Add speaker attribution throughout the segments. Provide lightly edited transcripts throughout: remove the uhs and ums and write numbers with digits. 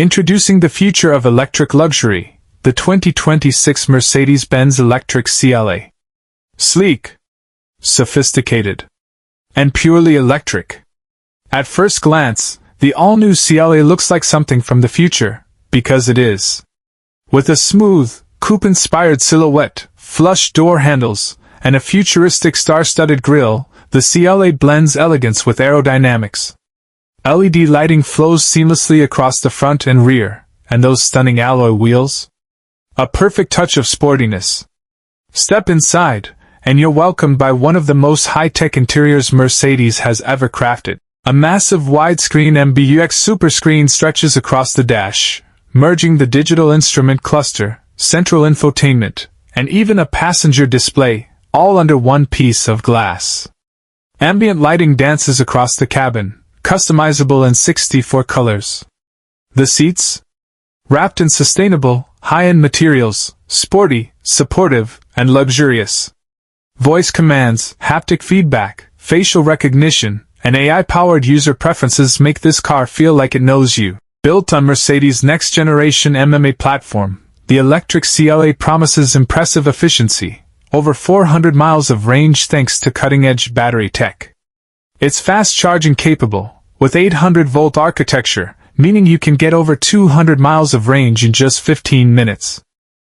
Speaker 1: Introducing the future of electric luxury, the 2026 Mercedes-Benz Electric CLA. Sleek, sophisticated, and purely electric. At first glance, the all-new CLA looks like something from the future, because it is. With a smooth, coupe-inspired silhouette, flush door handles, and a futuristic star-studded grille, the CLA blends elegance with aerodynamics. LED lighting flows seamlessly across the front and rear, and those stunning alloy wheels? A perfect touch of sportiness. Step inside, and you're welcomed by one of the most high-tech interiors Mercedes has ever crafted. A massive widescreen MBUX Superscreen stretches across the dash, merging the digital instrument cluster, central infotainment, and even a passenger display, all under one piece of glass. Ambient lighting dances across the cabin, customizable in 64 colors. The seats? Wrapped in sustainable, high-end materials, sporty, supportive, and luxurious. Voice commands, haptic feedback, facial recognition, and AI-powered user preferences make this car feel like it knows you. Built on Mercedes' next-generation MMA platform, the electric CLA promises impressive efficiency, over 400 miles of range thanks to cutting-edge battery tech. It's fast-charging capable, with 800-volt architecture, meaning you can get over 200 miles of range in just 15 minutes.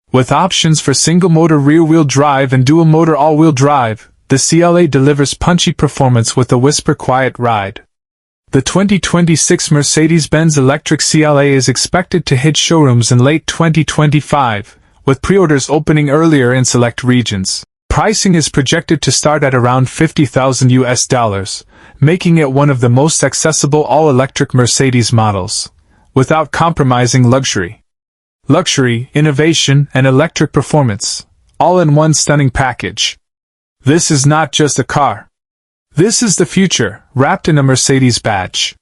Speaker 1: With options for single-motor rear-wheel drive and dual-motor all-wheel drive, the CLA delivers punchy performance with a whisper-quiet ride. The 2026 Mercedes-Benz Electric CLA is expected to hit showrooms in late 2025, with pre-orders opening earlier in select regions. Pricing is projected to start at around $50,000, making it one of the most accessible all-electric Mercedes models, without compromising luxury. Luxury, innovation, and electric performance, all in one stunning package. This is not just a car. This is the future, wrapped in a Mercedes badge.